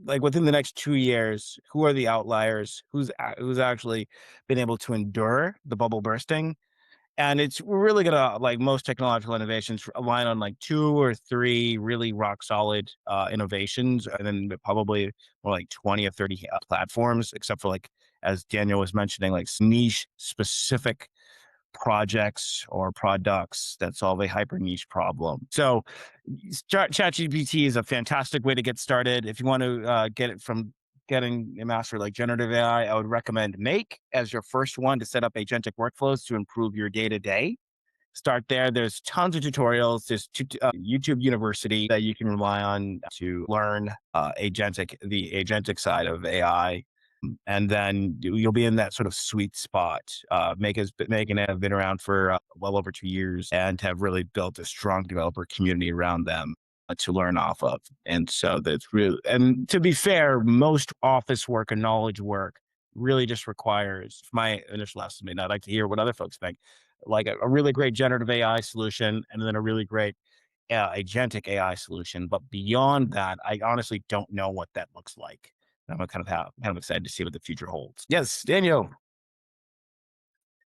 like within the next 2 years, who are the outliers? Who's actually been able to endure the bubble bursting? And we're really gonna, like most technological innovations, align on like 2 or 3 really rock solid innovations, and then probably more like 20 or 30 platforms, except for like, as Daniel was mentioning, like niche specific projects or products that solve a hyper niche problem. So ChatGPT is a fantastic way to get started. If you want to get it from getting a master like generative AI, I would recommend Make as your first one to set up agentic workflows to improve your day to day. Start there. There's tons of tutorials. There's YouTube University that you can rely on to learn the agentic side of AI. And then you'll be in that sort of sweet spot. Megan have been around for well over 2 years and have really built a strong developer community around them to learn off of. And so that's really, and to be fair, most office work and knowledge work really just requires, my initial estimate, and I'd like to hear what other folks think, like a really great generative AI solution and then a really great agentic AI solution. But beyond that, I honestly don't know what that looks like. I'm kind of excited to see what the future holds. Yes, Daniel.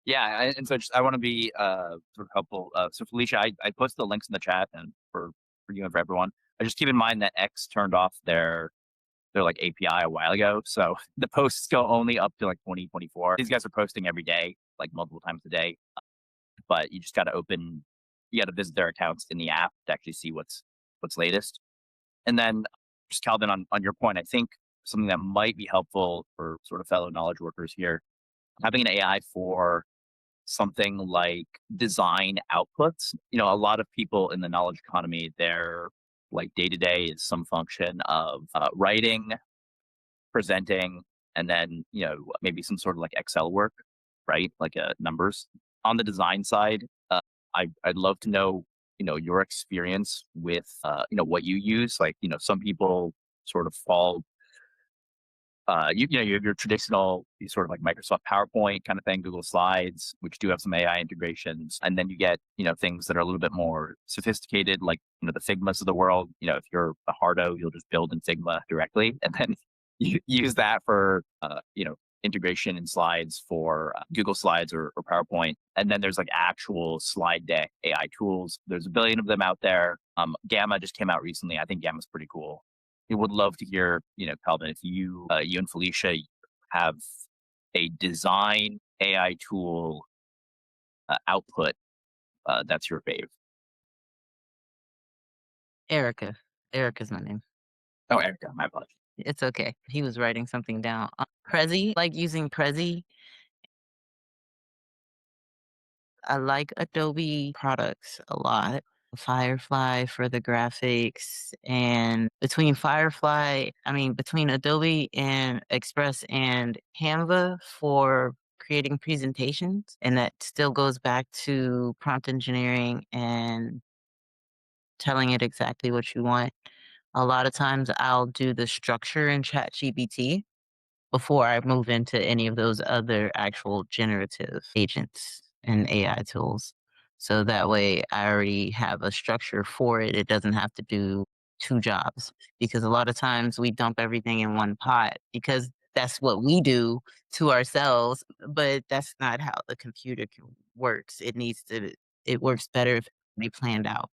Yeah, and so I want to be sort of helpful. So Felicia, I posted the links in the chat, and for you and for everyone, I just keep in mind that X turned off their like API a while ago, so the posts go only up to like 2024. These guys are posting every day, like multiple times a day, but you just got to visit their accounts in the app to actually see what's latest. And then just Calvin, on your point, I think something that might be helpful for sort of fellow knowledge workers here, having an AI for something like design outputs. A lot of people in the knowledge economy, their like day to day is some function of writing, presenting, and then maybe some sort of like Excel work, right? Like numbers. On the design side, I'd love to know your experience with what you use. Like some people sort of fall you have your traditional sort of like Microsoft PowerPoint kind of thing, Google Slides, which do have some AI integrations. And then you get, things that are a little bit more sophisticated, like, the Figmas of the world. If you're a hardo, you'll just build in Figma directly. And then you use that for, integration in slides for Google Slides or PowerPoint. And then there's like actual slide deck AI tools. There's a billion of them out there. Gamma just came out recently. I think Gamma's pretty cool. We would love to hear, Calvin, if you and Felicia have a design AI tool output that's your fave. Erica. Erica's my name. Oh, Erica, my apologies. It's okay. He was writing something down. Prezi, like using Prezi. I like Adobe products a lot. Firefly for the graphics, and between Adobe and Express and Canva for creating presentations. And that still goes back to prompt engineering and telling it exactly what you want. A lot of times I'll do the structure in ChatGPT before I move into any of those other actual generative agents and AI tools. So that way I already have a structure for it. It doesn't have to do two jobs, because a lot of times we dump everything in one pot because that's what we do to ourselves, but that's not how the computer works. It works better if it's planned out.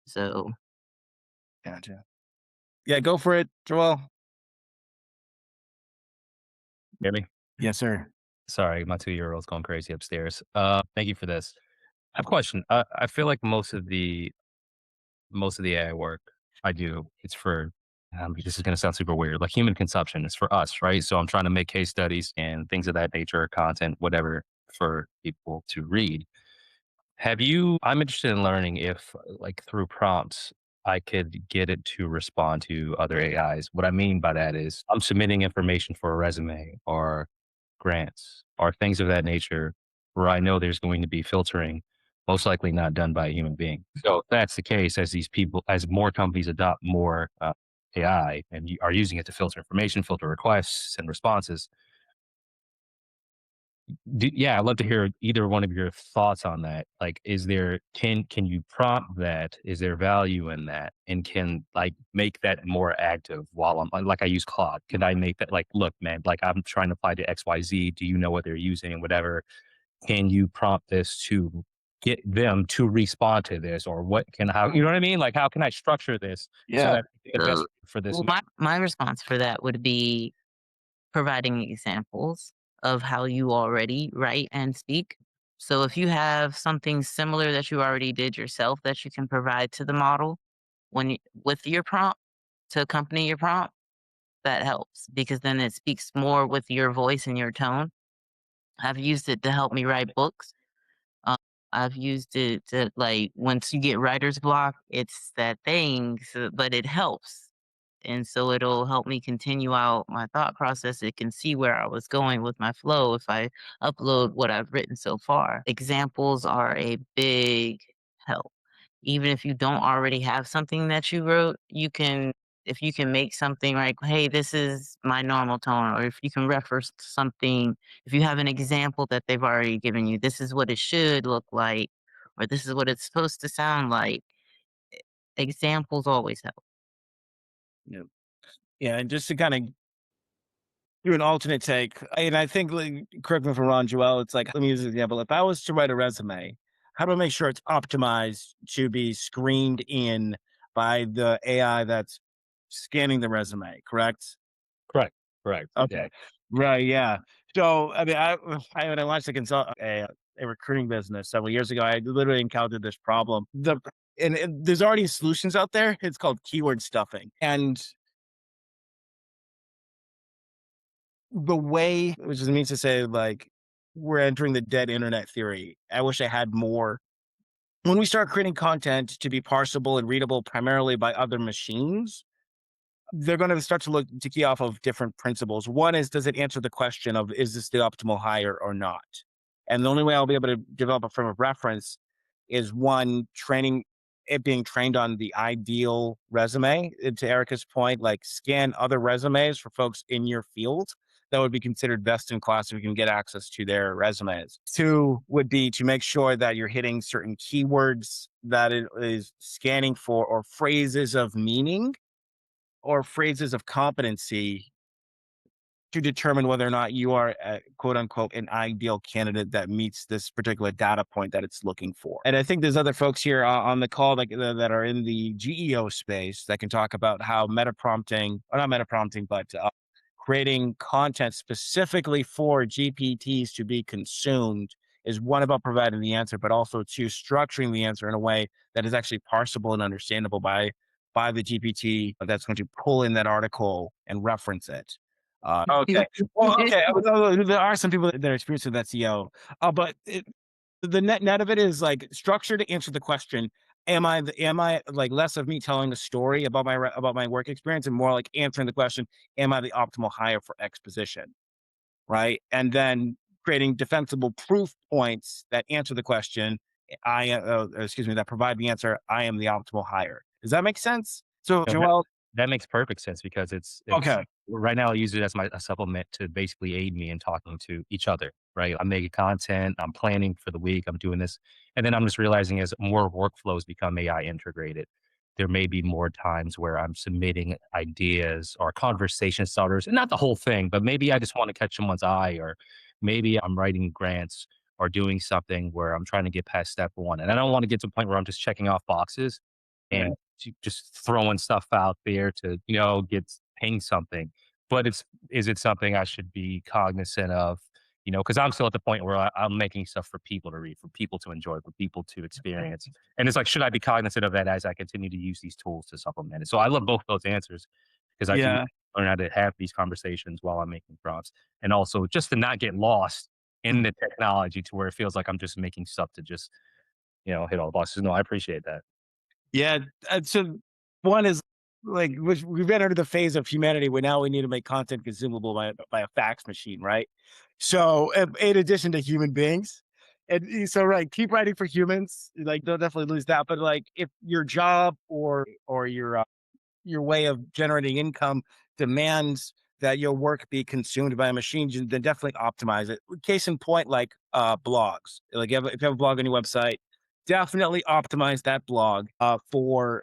So Gotcha. Yeah, go for it, Joel. Hear me? Yes, sir. Sorry, my 2-year-old's going crazy upstairs. Thank you for this. I have a question. I feel like most of the AI work I do, it's for, this is going to sound super weird, like human consumption. It's for us, right? So I'm trying to make case studies and things of that nature, content, whatever, for people to read. I'm interested in learning if, like, through prompts, I could get it to respond to other AIs. What I mean by that is I'm submitting information for a resume or grants or things of that nature where I know there's going to be filtering, most likely not done by a human being. So if that's the case, as more companies adopt more AI and are using it to filter information, filter requests and responses, yeah, I'd love to hear either one of your thoughts on that. Like, can you prompt that? Is there value in that? And can, like, make that more active while like I use Claude. Can I make that like, look, man, like I'm trying to apply to XYZ. Do you know what they're using? Whatever. Can you prompt this to get them to respond to this, or how, you know what I mean? Like, how can I structure this so Yeah. that I get the best So, for this? well, my response for that would be providing examples of how you already write and speak. So if you have something similar that you already did yourself that you can provide to the model with your prompt to accompany your prompt, that helps, because then it speaks more with your voice and your tone. I've used it to help me write books. Um, I've used it to, like, once you get writer's block, it's that thing, but it helps. And so it'll help me continue out my thought process. It can see where I was going with my flow if I upload what I've written so far. Examples are a big help. Even if you don't already have something that you wrote, if you can make something like, hey, this is my normal tone, or if you can reference something, if you have an example that they've already given you, this is what it should look like, or this is what it's supposed to sound like. Examples always help. Yeah. Yeah, and just to kind of do an alternate take, and I think, like, correct me if I'm wrong, Joel, it's like, let me use an example. If I was to write a resume, how do I make sure it's optimized to be screened in by the AI that's scanning the resume, correct? Correct. Correct. Okay. Right, yeah. So, I mean, when I launched a recruiting business several years ago, I literally encountered this problem. And there's already solutions out there. It's called keyword stuffing. And the way, which means to say, like, we're entering the dead internet theory. I wish I had more. When we start creating content to be parsable and readable primarily by other machines, they're going to start to look to key off of different principles. One is, does it answer the question of, is this the optimal hire or not? And the only way I'll be able to develop a frame of reference is, one, training it being trained on the ideal resume. To Erica's point, like scan other resumes for folks in your field that would be considered best in class if you can get access to their resumes. Two would be to make sure that you're hitting certain keywords that it is scanning for, or phrases of meaning or phrases of competency, to determine whether or not you are quote unquote an ideal candidate that meets this particular data point that it's looking for. And I think there's other folks here on the call that are in the GEO space that can talk about how meta prompting, or not meta prompting, but creating content specifically for GPTs to be consumed is one, about providing the answer, but also two, structuring the answer in a way that is actually parsable and understandable by the GPT that's going to pull in that article and reference it. Okay. Well, okay. There are some people that are experienced with SEO, but the net of it is like structure to answer the question. Am I like less of me telling a story about about my work experience and more like answering the question, am I the optimal hire for X position? Right. And then creating defensible proof points that answer the question. Excuse me, that provide the answer. I am the optimal hire. Does that make sense? So, No, that, Joel, that makes perfect sense because it's okay. right now I use it as a supplement to basically aid me in talking to each other. Right, I'm making content, I'm planning for the week, I'm doing this, and then I'm just realizing as more workflows become AI integrated, there may be more times where I'm submitting ideas or conversation starters, and not the whole thing, but maybe I just want to catch someone's eye, or maybe I'm writing grants or doing something where I'm trying to get past step one, and I don't want to get to a point where I'm just checking off boxes and just throwing stuff out there to, get ping something. But is it something I should be cognizant of? Because I'm still at the point where I'm making stuff for people to read, for people to enjoy, for people to experience. And it's like, should I be cognizant of that as I continue to use these tools to supplement it? So I love both those answers because I can Yeah. learn how to have these conversations while I'm making prompts. And also just to not get lost in the technology to where it feels like I'm just making stuff to just, hit all the boxes. No, I appreciate that. Yeah, so one is like we've entered the phase of humanity where now we need to make content consumable by a fax machine, right? So in addition to human beings, and so right, keep writing for humans. Like don't definitely lose that, but like if your job or your way of generating income demands that your work be consumed by a machine, then definitely optimize it. Case in point, like blogs. Like if you have a blog on your website, definitely optimize that blog for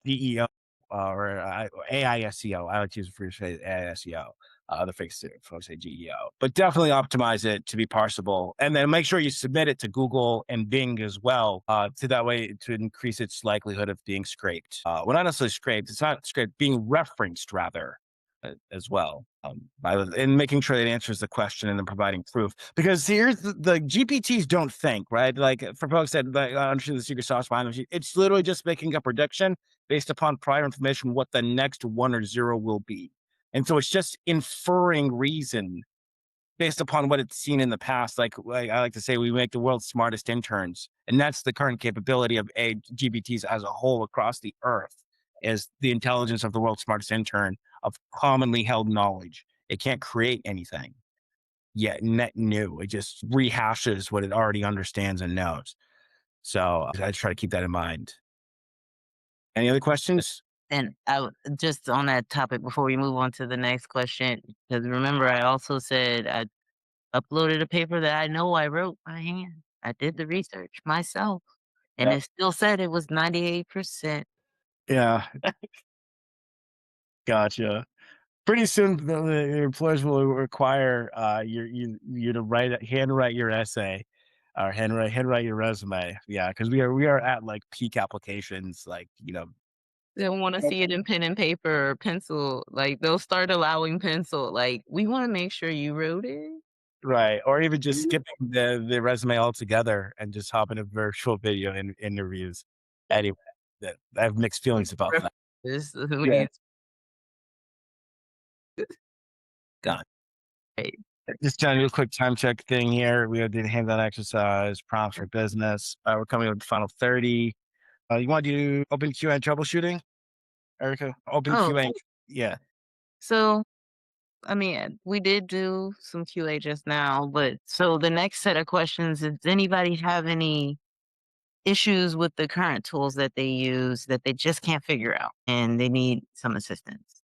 DEO or AI SEO. I like to use for say AI SEO. Other folks say GEO, but definitely optimize it to be parsable, and then make sure you submit it to Google and Bing as well, to that way to increase its likelihood of being scraped. Well, not necessarily scraped; it's not scraped, being referenced rather, as well. And making sure that it answers the question and then providing proof. Because here's the GPTs don't think, right? Like for folks that like, understand the secret sauce behind them, it's literally just making a prediction based upon prior information what the next one or zero will be. And so it's just inferring reason based upon what it's seen in the past. Like I like to say, we make the world's smartest interns, and that's the current capability of GPTs as a whole across the earth. Is the intelligence of the world's smartest intern of commonly held knowledge. It can't create anything yet net new. It just rehashes what it already understands and knows. So I try to keep that in mind. Any other questions? And just on that topic before we move on to the next question, because remember, I also said I uploaded a paper that I know I wrote by hand. I did the research myself, and Yeah. it still said it was 98%. Yeah. Gotcha. Pretty soon, the employers will require you to handwrite your essay, or handwrite your resume. Yeah, because we are at like peak applications. Like They want to see it in pen and paper or pencil. Like they'll start allowing pencil. Like we want to make sure you wrote it. right, or even just skipping the resume altogether and just hopping a virtual video interviews. Anyway, I have mixed feelings about that. We Yeah. need God. right. Just trying to do a quick time check thing here. We did hands-on exercise, prompts for business. We're coming up to final 30. You want to do open QA and troubleshooting, Erica? Open Oh, QA. Yeah. so I mean, we did do some QA just now, but so the next set of questions, does anybody have any issues with the current tools that they use that they just can't figure out and they need some assistance.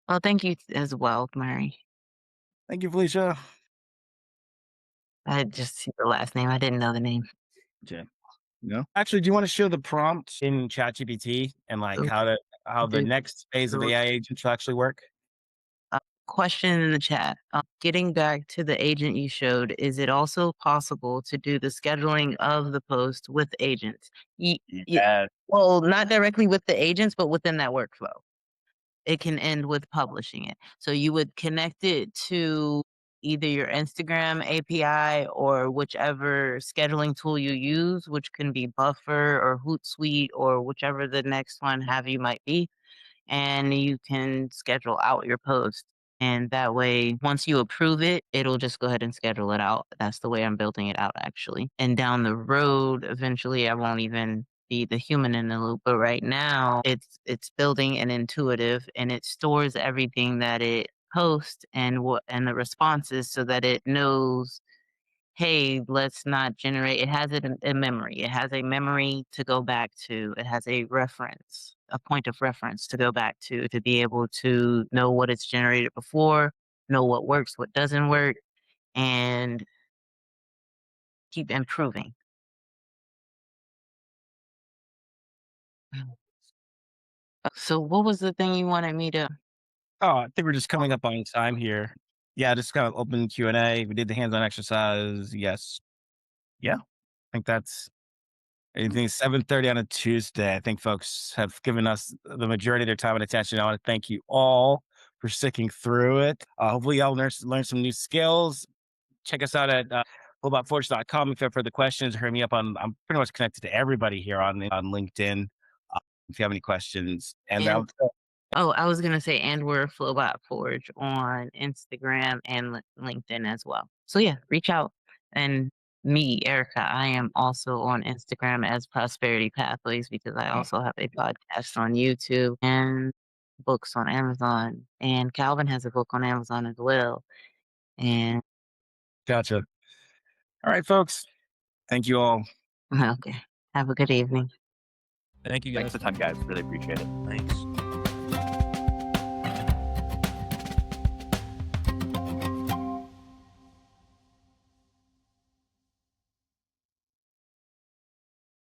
Well, thank you as well, Mary. Thank you, Felicia. I just see the last name. I didn't know the name. Okay. No. Actually, do you want to show the prompt in ChatGPT and like So, how the do- next phase of so, AI agents will actually work? question in the chat. Getting back to the agent you showed, is it also possible to do the scheduling of the post with agents? Yeah. Well, not directly with the agents, but within that workflow. It can end with publishing it. So you would connect it to either your Instagram API or whichever scheduling tool you use, which can be Buffer or Hootsuite or whichever the next one have you might be. And you can schedule out your post. And that way, once you approve it, it'll just go ahead and schedule it out. That's the way I'm building it out, actually. And down the road, eventually, I won't even be the human in the loop. But right now, it's building an intuitive, and it stores everything that it posts and the responses so that it knows, hey, let's not generate. It has it in memory. It has a memory to go back to. It has a reference, a point of reference to go back to be able to know what it's generated before, know what works, what doesn't work, and keep improving. So, what was the thing you wanted me to? Oh, I think we're just coming up on time here. Yeah, just kind of open Q&A. We did the hands-on exercise. Yes. Yeah. I think that's anything 7:30 on a Tuesday. I think folks have given us the majority of their time and attention. I want to thank you all for sticking through it. Hopefully y'all learn some new skills. Check us out at FlowBotForge.com if you have further questions. Hit me up I'm pretty much connected to everybody here on LinkedIn. If you have any questions. And And I was gonna say, and we're FlowBot Forge on Instagram and LinkedIn as well. So yeah, reach out. And me, Erica, I am also on Instagram as Prosperity Pathways because I also have a podcast on YouTube and books on Amazon. And Calvin has a book on Amazon as well. And gotcha. All right, folks. Thank you all. okay, have a good evening. Thank you Thanks guys. a ton, guys. Really appreciate it. Thanks.